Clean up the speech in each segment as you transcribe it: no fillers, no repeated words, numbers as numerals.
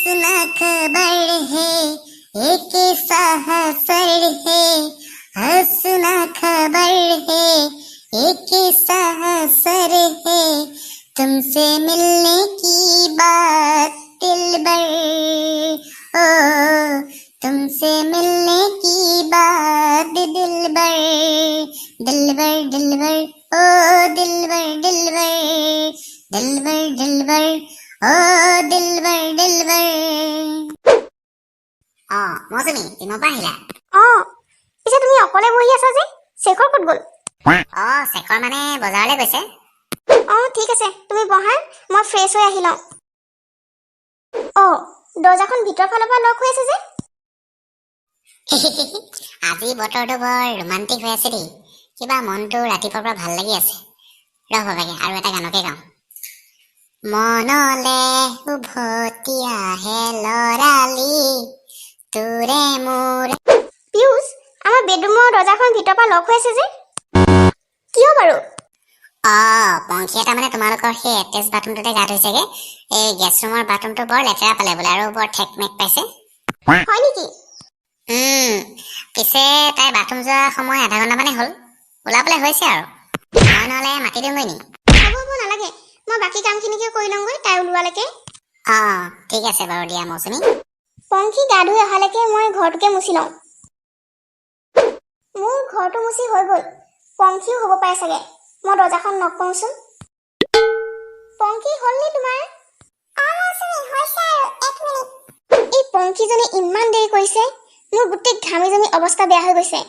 हंसना खबर है एक सहसर है हंसना खबर है एक सहसर है तुमसे मिलने की बात दिलबर ओ तुमसे मिलने की बात दिलबर दिलबर दिलबर ओ दिलबर दिलबर दिलबर दिलबर ओ दिलबर दिलबर मौसुमी তুমি আহিলা পিছে তুমি অকলে বহি আছা যে শেখৰ ক'ত গ'ল শেখৰ মানে বজাৰলৈ গৈছে ঠিক আছে তুমি বহা মই ফ্ৰেছ হৈ আহি লওঁ দৰ্জাখন ভিতৰ ফালৰ পৰা লক হৈ আছে যে আজি বতৰটো বৰ ৰোমান্টিক হৈ আছে দেই কিবা মনটো ৰাতিপুৱাৰ পৰা ভাল লাগি আছে ৰহ বাবাকে আৰু এটা গানকে গাওঁ মনলে উভতি আহে লৰালি তোৰে মোৰ পিউষ আমাৰ বেডৰুমৰ দৰ্জাখন ভিতৰ পৰা লক হৈ আছে যে কিয় বাৰু পংখী এটা মানে তোমালোকৰ সেই এটেচ বাথৰুমটোতে গা ধুইছেগে এই গেছ ৰুমৰ বাথৰুমটো বৰ লেতেৰা পালে বোলে আৰু বৰ ঠেকমেক পাইছে হয় নেকি পিছে তাই বাথৰুম যোৱা সময় আধা ঘণ্টা মানে হ'ল ওলাবলৈ হৈছে আৰু মই নহ'লে মাতি দিওঁগৈ নি হ'ব নালাগে মই বাকী কামখিনিকে কৰি লওঁগৈ তাই ওলোৱালৈকে ঠিক আছে বাৰু দিয়া মৌচুমী পংখী গা ধুই অহালৈকে মই ঘৰটোকে মুচি লওঁ মোৰ ঘৰটো মুচি হৈ গ'ল পংখীও হ'ব পাৰে চাগে মই দৰ্জাখন নক কৰোঁচোন পংখী হ'লনে তোমাৰ এই পংখীজনী ইমান দেৰি কৰিছে মোৰ গোটেই ঘামি জমি অৱস্থা বেয়া হৈ গৈছে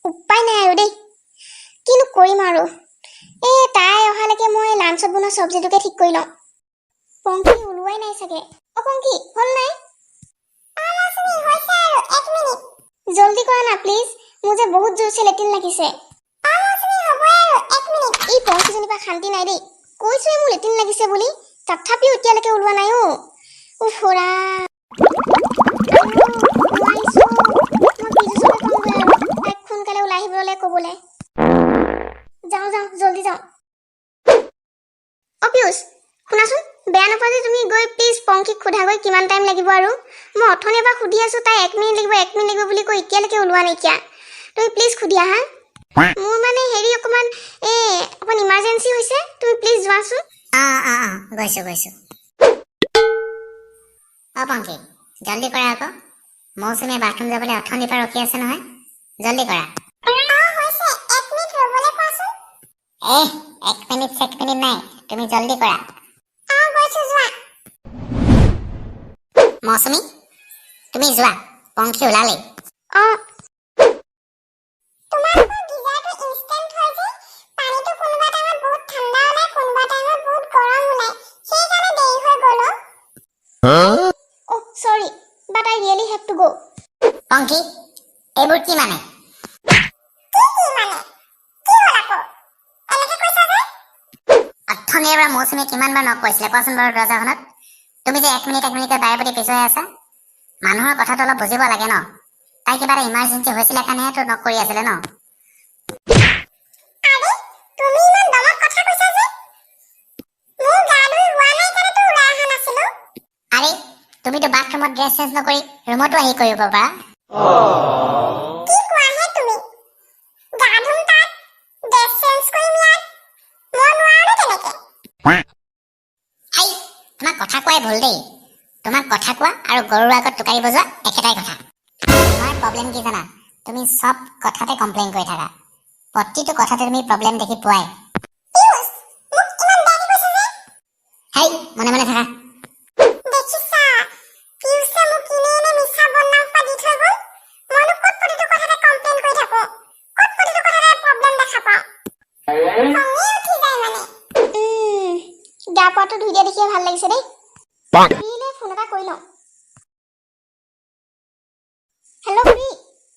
উপায় নাই আৰু দেই কিনো কৰিম আৰু তাই অহালৈকে মই লাঞ্চত বনোৱা চব্জিটোকে ঠিক কৰি লওঁ পংখী ওলোৱাই নাই চাগে পংখী হ'ল নাই জলদি কৰা না প্লিজ মোৰ যে বহুত জোৰছে লেট্ৰিন লাগিছে এই পংখীজনীৰ পৰা শান্তি নাই দেই কৈছোৱে মোৰ লেট্ৰিন লাগিছে বুলি তথাপিও এতিয়ালৈকে ওলোৱা নাই ফুৰা তাইক সোনকালে ওলাই আহিবলৈ ক'বলৈ যাওঁ জলদি যাওঁ পিউষ শুনাচোন বেয়া নোপোৱা যে তুমি গৈ প্লিজ পংখীক সোধাগৈ কিমান টাইম লাগিব আৰু মই অথনিৰ পৰা সুধি আছোঁ তাই 1 মিনিট লাগিব বুলি কৈ এতিয়ালৈকে ওলোৱা নাইকিয়া তুমি প্লিজ সুধি আহা মোৰ মানে হেৰি অকণমান ইমাৰ্জেঞ্চি হৈছে তুমি প্লিজ যোৱাচোন গৈছো পংখী জলদি কৰা আকৌ মৌচুমীয়ে বাথৰুম যাবলৈ অথনিৰ পৰা ৰখি আছে নহয় জলদি কৰা 1 মিনিট নাই তুমি জলদি কৰা মৌচুমী তুমি যোৱা পংখী ওলালেই sorry but I really have to go Pankhi এইবোৰ কি মানে অথনিৰ পৰা মৌচুমীয়ে কিমানবাৰ নক কৰিছিলে কোৱাচোন বাৰু দৰ্জাখনত তুমি যে 1 মিনিট বাৰে প্ৰতি পিছুৱাই আছা মানুহৰ কথাটো অলপ বুজিব লাগে ন তাই কিবা এটা ইমাৰ্জেঞ্চি হৈছিলে কাৰণেহে তো নক কৰি আছিলে ন আৰে তুমিতো বাথৰুমত ড্ৰেছ চেঞ্জ নকৰি ৰুমতো আহি কৰিব পাৰা তোমাক কথা কোৱাই ভুল দেই তোমাক কথা কোৱা আৰু গৰুৰ আগত টোকাৰি বজোৱা একেটাই কথা তোমাৰ প্ৰব্লেম কি জানা তুমি সব কথাতে কমপ্লেইন কৰি থাকা প্ৰতিটো কথাতে তুমি প্ৰব্লেম দেখি পোৱাই হেই মনে মনে থাকা গা পাটো ধুই দিয়া দেখিয়ে ভাল লাগিছে দেই ফোন এটা কৰি লওঁ হেল্ল' প্ৰি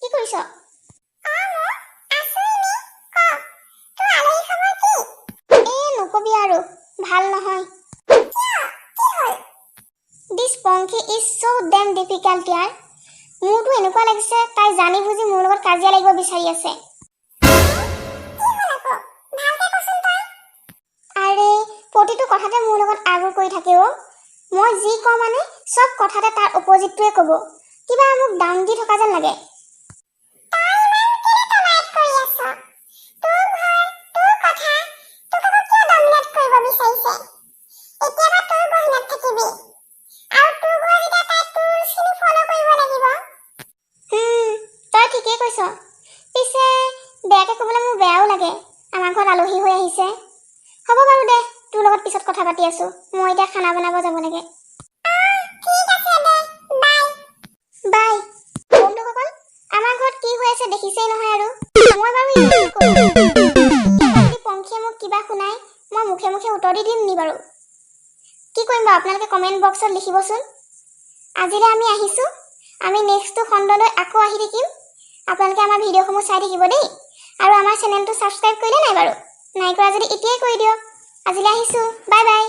কি কৰিছ নকবি আৰু ভাল নহয় দিছ পংখী ইজ so damn difficult ইয়াৰ মোৰতো এনেকুৱা লাগিছে তাই জানি বুজি মোৰ লগত কাজিয়া লাগিব বিচাৰি আছে আৰে প্ৰতিটো কথাতে মোৰ লগত আগুৰ কৰি থাকে মই যি কওঁ মানে সব কথাতে তাৰ অপজিটটোৱে ক'ব। কিবা মোক ডাউন দি থকা যেন লাগে। তই ঠিকেই কৈছ। পিছে বেয়াকে ক'বলৈ মোৰ বেয়াও লাগে। আমাৰ ঘৰত আলহী হৈ আহিছে। হ'ব বাৰু দে, তোৰ লগত পিছত কথা পাতি আছো। মই এতিয়া খানা বনাব যাব লাগে। বাই। বন্ধুসকল, আমাৰ ঘৰত কি হৈ আছে দেখিছেই নহয় আৰু। মই বাৰু ইমানেই কৰোঁ। যদি পংখীয়ে মোক কিবা শুনাই, মই মুখে মুখে উত্তৰ দি দিম নি বাৰু? কি কৰিম বাৰু আপোনালোকে কমেণ্ট বক্সত লিখিবচোন। আজিলৈ আমি আহিছোঁ। আমি নেক্সটটো খণ্ডলৈ আকৌ আহি থাকিম। আপোনালোকে আমাৰ ভিডিঅ'সমূহ চাই থাকিব দেই। আৰু আমাৰ চেনেলটো ছাবস্ক্ৰাইব কৰিলে নাই বাৰু? নাই কৰা যদি এতিয়াই কৰি দিয়ক। আজিলৈ আহিছোঁ। Bye bye.